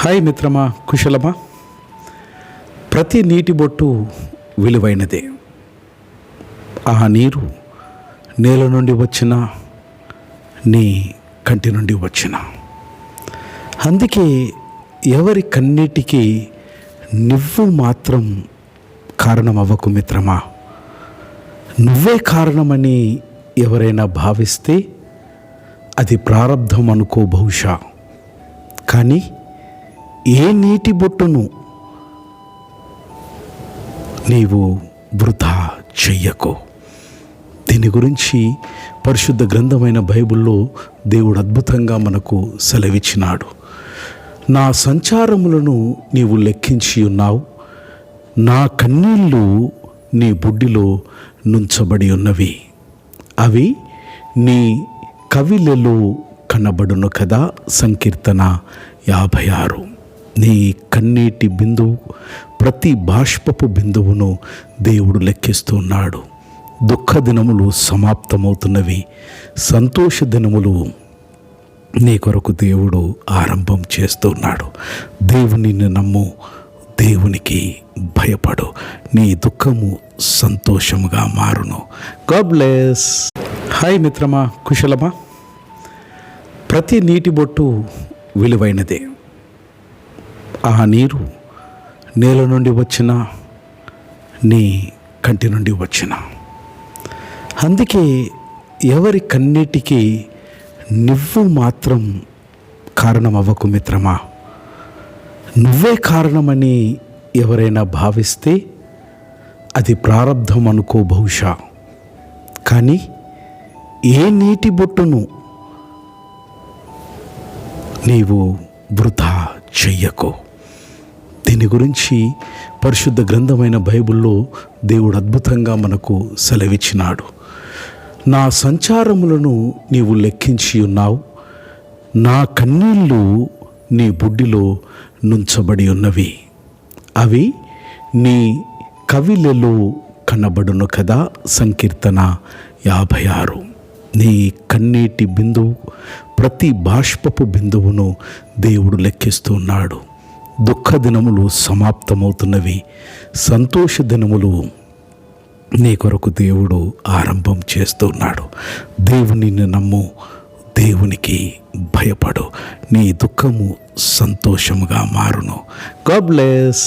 Hi మిత్రమా, కుశలమా? ప్రతి నీటి బొట్టు విలువైనదే. ఆ నీరు నేల నుండి వచ్చిన, నీ కంటి నుండి వచ్చిన. అందుకే ఎవరి కన్నీటికి నువ్వు మాత్రం కారణమవ్వకు మిత్రమా. నువ్వే కారణమని ఎవరైనా భావిస్తే అది ప్రారబ్ధం అనుకో బహుశా. కానీ ఏ నీటి బొట్టును నీవు వృధా చెయ్యకు. దీని గురించి పరిశుద్ధ గ్రంథమైన బైబిల్లో దేవుడు అద్భుతంగా మనకు సెలవిచ్చినాడు. నా సంచారములను నీవు లెక్కించి ఉన్నావు, నా కన్నీళ్ళు నీ బుడ్డిలో నుంచబడి ఉన్నవి, అవి నీ కవిలలో కనబడును కదా. సంకీర్తన 56. నీ కన్నీటి బిందువు, ప్రతి బాష్పపు బిందువును దేవుడు లెక్కిస్తున్నాడు. దుఃఖ దినములు సమాప్తమవుతున్నవి, సంతోష దినములు నీ కొరకు దేవుడు ఆరంభం చేస్తున్నాడు. దేవునిని నమ్ము, దేవునికి భయపడు, నీ దుఃఖము సంతోషముగా మారును. God bless. హాయ్ మిత్రమా, కుశలమా? ప్రతి నీటి బొట్టు విలువైనదే. ఆ నీరు నేల నుండి వచ్చిన, నీ కంటి నుండి వచ్చిన. అందుకే ఎవరి కన్నీటికి నువ్వు మాత్రం కారణమవ్వకు మిత్రమా. నువ్వే కారణమని ఎవరైనా భావిస్తే అది ప్రారబ్ధం అనుకో బహుశా. కానీ ఏ నీటి బొట్టును నీవు వృధా చెయ్యకు. దీని గురించి పరిశుద్ధ గ్రంథమైన బైబిల్లో దేవుడు అద్భుతంగా మనకు సెలవిచ్చినాడు. నా సంచారములను నీవు లెక్కించి ఉన్నావు, నా కన్నీళ్ళు నీ బుడ్డిలో నుంచబడి ఉన్నవి, అవి నీ కవిలలో కనబడును కదా. సంకీర్తన 56. నీ కన్నీటి బిందువు, ప్రతి బాష్పపు బిందువును దేవుడు లెక్కిస్తున్నాడు. దుఃఖ దినములు సమాప్తమవుతున్నవి, సంతోష దినములు నీ కొరకు దేవుడు ఆరంభం చేస్తున్నాడు. దేవునిని నమ్ము, దేవునికి భయపడు, నీ దుఃఖము సంతోషముగా మారును. God bless.